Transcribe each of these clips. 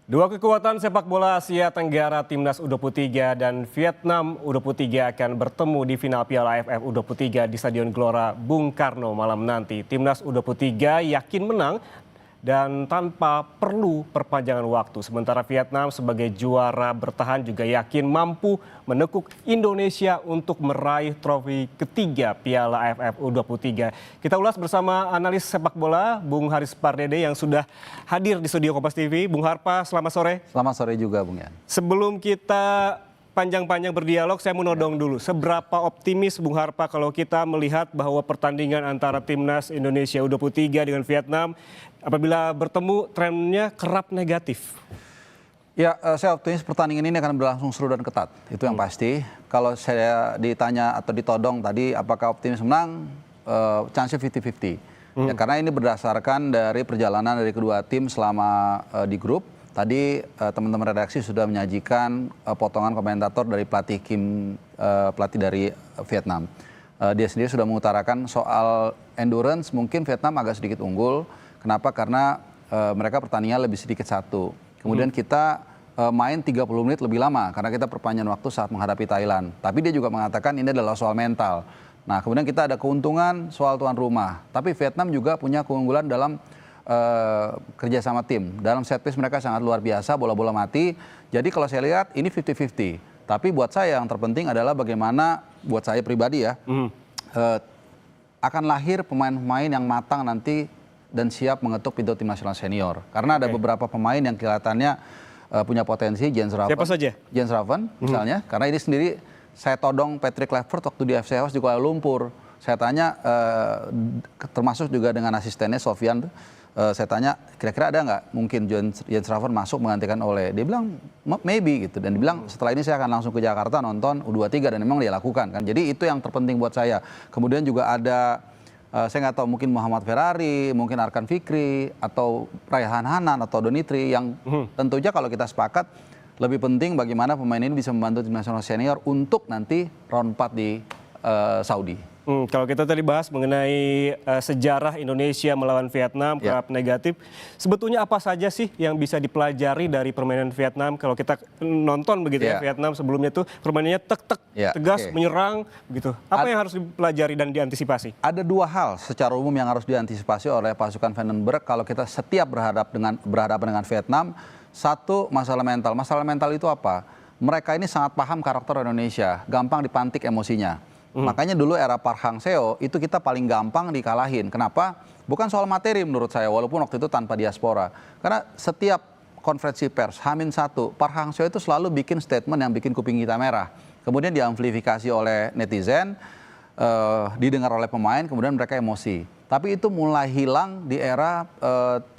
Dua kekuatan sepak bola Asia Tenggara Timnas U23 dan Vietnam U23 akan bertemu di final Piala AFF U23 di Stadion Gelora Bung Karno malam nanti. Timnas U23 yakin menang dan tanpa perlu perpanjangan waktu. Sementara Vietnam sebagai juara bertahan juga yakin mampu menekuk Indonesia untuk meraih trofi ketiga Piala AFF U23. Kita ulas bersama analis sepak bola Bung Haris Pardede yang sudah hadir di studio Kompas TV. Bung Harpa, selamat sore. Selamat sore juga, Bung Yan. Sebelum kita panjang-panjang berdialog, saya mau nodong dulu. Seberapa optimis Bung Harpa kalau kita melihat bahwa pertandingan antara Timnas Indonesia U23 dengan Vietnam apabila bertemu trennya kerap negatif? Ya, saya optimis pertandingan ini akan berlangsung seru dan ketat. Itu yang pasti. Kalau saya ditanya atau ditodong tadi apakah optimis menang, chance-nya 50-50. Ya, karena ini berdasarkan dari perjalanan dari kedua tim selama di grup. Tadi teman-teman redaksi sudah menyajikan potongan komentator dari pelatih pelatih dari Vietnam. Dia sendiri sudah mengutarakan soal endurance, mungkin Vietnam agak sedikit unggul. Kenapa? Karena mereka pertandingan lebih sedikit satu. Kemudian kita main 30 menit lebih lama karena kita perpanjang waktu saat menghadapi Thailand. Tapi dia juga mengatakan ini adalah soal mental. Nah, kemudian kita ada keuntungan soal tuan rumah. Tapi Vietnam juga punya keunggulan dalam kerja sama tim. Dalam set piece mereka sangat luar biasa, bola-bola mati. Jadi kalau saya lihat ini 50-50. Tapi buat saya yang terpenting adalah bagaimana buat saya pribadi ya, akan lahir pemain-pemain yang matang nanti dan siap mengetuk pintu tim nasional senior. Karena ada beberapa pemain yang kelihatannya punya potensi. Jens Raven. Siapa saja? Jens Raven misalnya. Karena ini sendiri saya todong Patrick Kluivert waktu di FC House di Kuala Lumpur. Saya tanya, termasuk juga dengan asistennya Sofian, saya tanya kira-kira ada nggak mungkin Jens Raven masuk menggantikan Ole. Dia bilang maybe gitu. Dan dia bilang setelah ini saya akan langsung ke Jakarta nonton U23 dan memang dia lakukan kan. Jadi itu yang terpenting buat saya. Kemudian juga ada saya nggak tahu mungkin Muhammad Ferrari, mungkin Arkan Fikri, atau Raihan Hanan, atau Donitri yang tentunya kalau kita sepakat lebih penting bagaimana pemain ini bisa membantu tim nasional senior untuk nanti round 4 di Saudi. Kalau kita tadi bahas mengenai sejarah Indonesia melawan Vietnam, kerap negatif. Sebetulnya apa saja sih yang bisa dipelajari dari permainan Vietnam? Kalau kita nonton begitu ya, Vietnam sebelumnya tuh permainannya tek-tek, tegas, menyerang begitu. Apa yang harus dipelajari dan diantisipasi? Ada dua hal secara umum yang harus diantisipasi oleh pasukan Vandenberg kalau kita setiap berhadapan dengan Vietnam. Satu, masalah mental. Masalah mental itu apa? Mereka ini sangat paham karakter Indonesia, gampang dipantik emosinya. Makanya dulu era Park Hang-seo itu kita paling gampang dikalahin. Kenapa? Bukan soal materi menurut saya, walaupun waktu itu tanpa diaspora. Karena setiap konferensi pers, H-1, Park Hang-seo itu selalu bikin statement yang bikin kuping kita merah. Kemudian diamplifikasi oleh netizen, didengar oleh pemain, kemudian mereka emosi. Tapi itu mulai hilang di era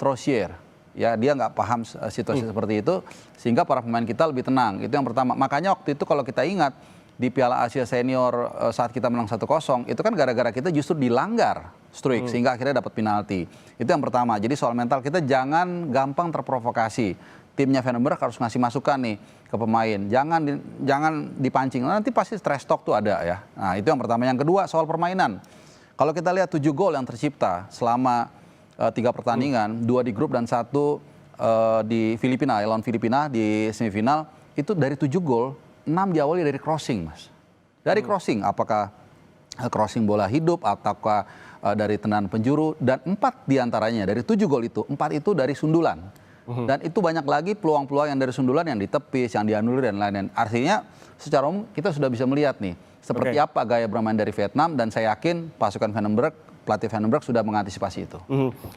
Trozier. Ya, dia nggak paham situasi seperti itu, sehingga para pemain kita lebih tenang. Itu yang pertama. Makanya waktu itu kalau kita ingat, di Piala Asia Senior saat kita menang 1-0, itu kan gara-gara kita justru dilanggar streak sehingga akhirnya dapat penalti. Itu yang pertama. Jadi soal mental kita jangan gampang terprovokasi. Timnya Vandenberg harus ngasih masukan nih ke pemain. Jangan dipancing. Nanti pasti stress talk tuh ada ya. Nah, itu yang pertama. Yang kedua soal permainan. Kalau kita lihat 7 gol yang tercipta selama 3 pertandingan, 2 di grup dan 1 di Filipina, lawan Filipina di semifinal, itu dari 7 gol 6 diawali dari crossing, Mas. Dari crossing, apakah crossing bola hidup, ataukah dari tendangan penjuru, dan 4 diantaranya dari 7 gol itu, 4 itu dari sundulan. Dan itu banyak lagi peluang-peluang yang dari sundulan yang ditepis, yang dianulir dan lain-lain. Artinya secara umum kita sudah bisa melihat nih, seperti apa gaya bermain dari Vietnam, dan saya yakin pasukan Vandenberg, pelatih Vandenberg sudah mengantisipasi itu.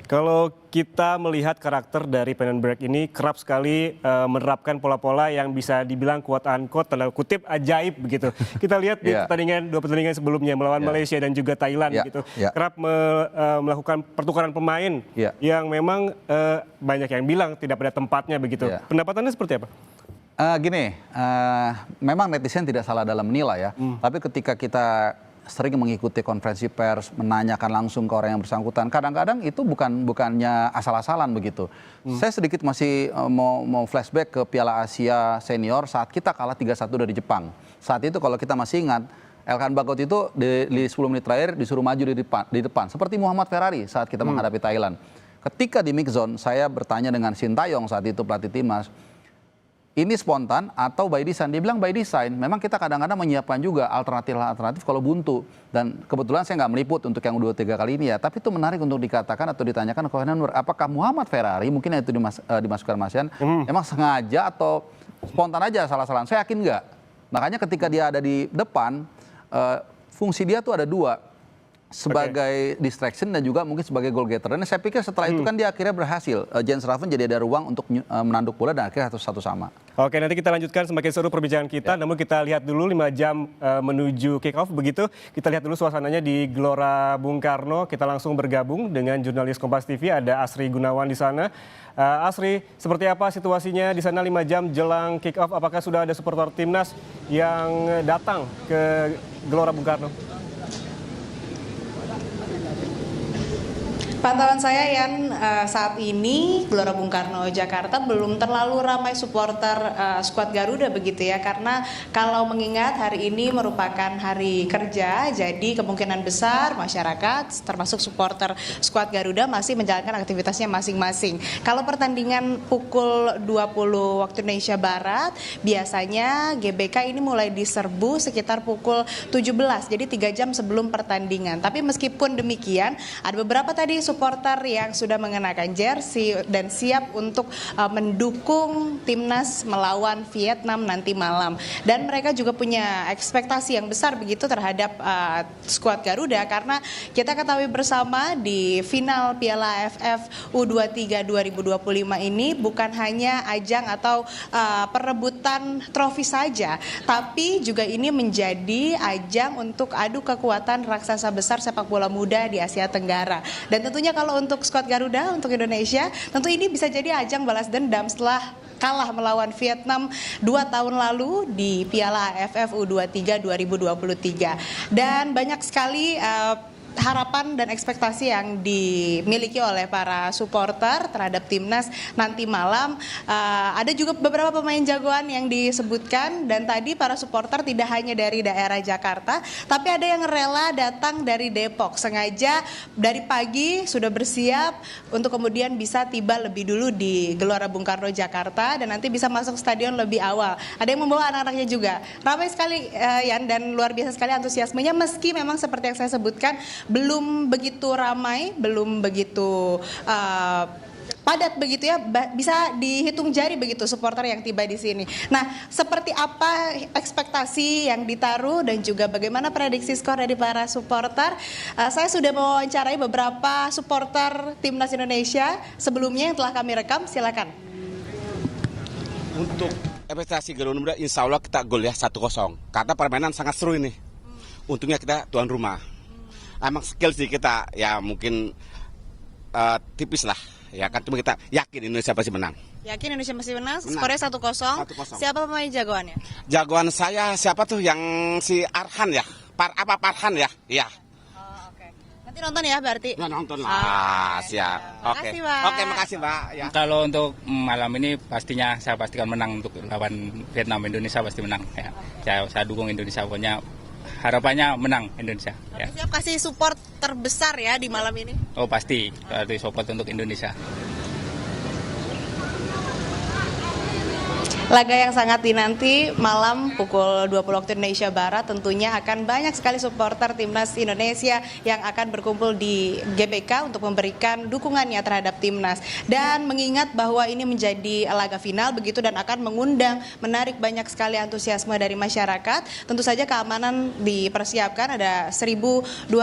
Kalau kita melihat karakter dari Vandenberg ini kerap sekali menerapkan pola-pola yang bisa dibilang quote unquote tanda kutip ajaib begitu. Kita lihat di dua pertandingan sebelumnya melawan Malaysia dan juga Thailand gitu. Kerap melakukan pertukaran pemain yang memang banyak yang bilang tidak pada tempatnya begitu. Pendapatannya seperti apa? Memang netizen tidak salah dalam menilai ya. Tapi ketika kita sering mengikuti konferensi pers, menanyakan langsung ke orang yang bersangkutan, kadang-kadang itu bukannya asal-asalan begitu. Saya sedikit masih mau flashback ke Piala Asia Senior saat kita kalah 3-1 dari Jepang. Saat itu kalau kita masih ingat, Elkan Bagot itu di 10 menit terakhir disuruh maju di depan. Seperti Muhammad Ferrari saat kita menghadapi Thailand. Ketika di mix zone, saya bertanya dengan Sintayong saat itu pelatih timnas, ini spontan atau by design? Dia bilang by design. Memang kita kadang-kadang menyiapkan juga alternatif kalau buntu. Dan kebetulan saya nggak meliput untuk yang U23 kali ini ya. Tapi itu menarik untuk dikatakan atau ditanyakan ke Kohen Nur. Apakah Muhammad Ferrari, mungkin itu dimasukkan Mas Yan, emang sengaja atau spontan aja salah-salahan? Saya yakin nggak. Makanya ketika dia ada di depan, fungsi dia tuh ada dua. Sebagai distraction dan juga mungkin sebagai goal getter. Dan saya pikir setelah itu kan dia akhirnya berhasil. Jens Raven jadi ada ruang untuk menanduk bola dan akhirnya satu sama. Oke, nanti kita lanjutkan semakin seru perbincangan kita. Namun kita lihat dulu 5 jam menuju kick off begitu. Kita lihat dulu suasananya di Gelora Bung Karno. Kita langsung bergabung dengan jurnalis Kompas TV, ada Asri Gunawan di sana. Asri, seperti apa situasinya di sana 5 jam jelang kick off? Apakah sudah ada supporter timnas yang datang ke Gelora Bung Karno? Pantauan saya Yan, saat ini Gelora Bung Karno Jakarta belum terlalu ramai supporter skuad Garuda begitu ya, karena kalau mengingat hari ini merupakan hari kerja, jadi kemungkinan besar masyarakat termasuk supporter skuad Garuda masih menjalankan aktivitasnya masing-masing. Kalau pertandingan pukul 20 waktu Indonesia Barat, biasanya GBK ini mulai diserbu sekitar pukul 17, jadi 3 jam sebelum pertandingan. Tapi meskipun demikian, ada beberapa tadi supporter yang sudah mengenakan jersey dan siap untuk mendukung timnas melawan Vietnam nanti malam. Dan mereka juga punya ekspektasi yang besar begitu terhadap skuad Garuda, karena kita ketahui bersama di final Piala AFF U23 2025 ini bukan hanya ajang atau perebutan trofi saja, tapi juga ini menjadi ajang untuk adu kekuatan raksasa besar sepak bola muda di Asia Tenggara. Dan tentunya kalau untuk skuad Garuda, untuk Indonesia, tentu ini bisa jadi ajang balas dendam setelah kalah melawan Vietnam 2 tahun lalu di Piala AFF U23 2023. Dan banyak sekali harapan dan ekspektasi yang dimiliki oleh para supporter terhadap timnas nanti malam. Ada juga beberapa pemain jagoan yang disebutkan, dan tadi para supporter tidak hanya dari daerah Jakarta, tapi ada yang rela datang dari Depok, sengaja dari pagi sudah bersiap untuk kemudian bisa tiba lebih dulu di Gelora Bung Karno Jakarta dan nanti bisa masuk stadion lebih awal. Ada yang membawa anak-anaknya juga. Ramai sekali Yan, dan luar biasa sekali antusiasmenya, meski memang seperti yang saya sebutkan belum begitu ramai, belum begitu padat begitu ya, bisa dihitung jari begitu supporter yang tiba di sini. Nah, seperti apa ekspektasi yang ditaruh dan juga bagaimana prediksi skor dari para supporter? Saya sudah mewawancarai beberapa supporter timnas Indonesia sebelumnya yang telah kami rekam, silakan. Untuk ekspektasi Garuda Muda, insya Allah kita gol ya 1-0, karena permainan sangat seru ini. Untungnya kita tuan rumah. Emang skill sih kita ya mungkin tipis lah ya kan, cuma kita yakin Indonesia pasti menang. Yakin Indonesia masih menang? Skornya 1-0. Siapa pemain jagoannya? Jagoan saya siapa tuh, yang si Arhan ya? Farhan ya? Iya. Oh, oke. Nanti nonton ya berarti? Ya nonton lah, siap. Oke. Makasih, Pak. Oke, makasih Mbak. Ya. Kalau untuk malam ini pastinya saya pastikan menang untuk lawan Vietnam. Indonesia pasti menang. Ya, saya dukung Indonesia, pokoknya harapannya menang Indonesia. Ya. Siap kasih support terbesar ya di malam ini? Oh pasti support untuk Indonesia. Laga yang sangat dinanti malam pukul 20 waktu Indonesia Barat, tentunya akan banyak sekali supporter timnas Indonesia yang akan berkumpul di GBK untuk memberikan dukungannya terhadap timnas. Dan mengingat bahwa ini menjadi laga final begitu dan akan mengundang, menarik banyak sekali antusiasme dari masyarakat, tentu saja keamanan dipersiapkan. Ada 1.252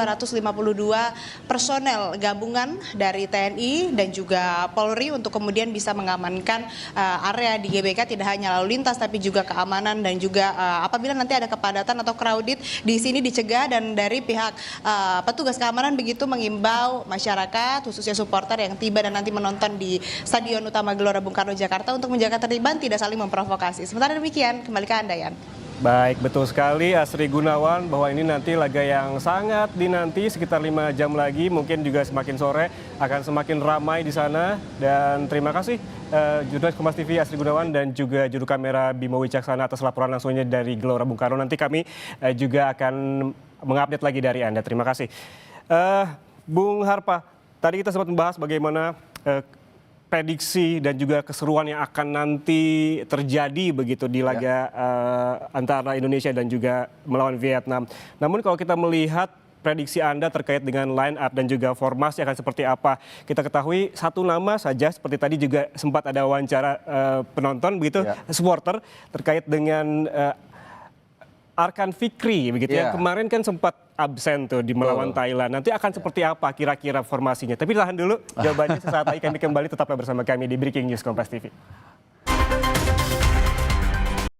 personel gabungan dari TNI dan juga Polri untuk kemudian bisa mengamankan area di GBK, tidak hanya lalu lintas tapi juga keamanan, dan juga apabila nanti ada kepadatan atau crowded di sini dicegah. Dan dari pihak petugas keamanan begitu mengimbau masyarakat khususnya supporter yang tiba dan nanti menonton di Stadion Utama Gelora Bung Karno Jakarta untuk menjaga ketertiban, tidak saling memprovokasi. Sementara demikian, kembali ke Anda Yan. Baik, betul sekali Asri Gunawan bahwa ini nanti laga yang sangat dinanti, sekitar 5 jam lagi, mungkin juga semakin sore akan semakin ramai di sana. Dan terima kasih jurnalis Kompas TV Asri Gunawan dan juga juru kamera Bimo Wicaksana atas laporan langsungnya dari Gelora Bung Karno. Nanti kami juga akan mengupdate lagi dari Anda. Terima kasih. Bung Harpa, tadi kita sempat membahas bagaimana prediksi dan juga keseruan yang akan nanti terjadi begitu di laga antara Indonesia dan juga melawan Vietnam. Namun kalau kita melihat prediksi Anda terkait dengan line up dan juga formasi akan seperti apa. Kita ketahui satu nama saja seperti tadi juga sempat ada wawancara penonton begitu, supporter terkait dengan Arkan Fikri begitu ya. Kemarin kan sempat absen tuh di melawan Thailand. Nanti akan seperti apa kira-kira formasinya? Tapi tahan dulu jawabannya sesaat lagi, kami kembali, tetaplah bersama kami di Breaking News Kompas TV.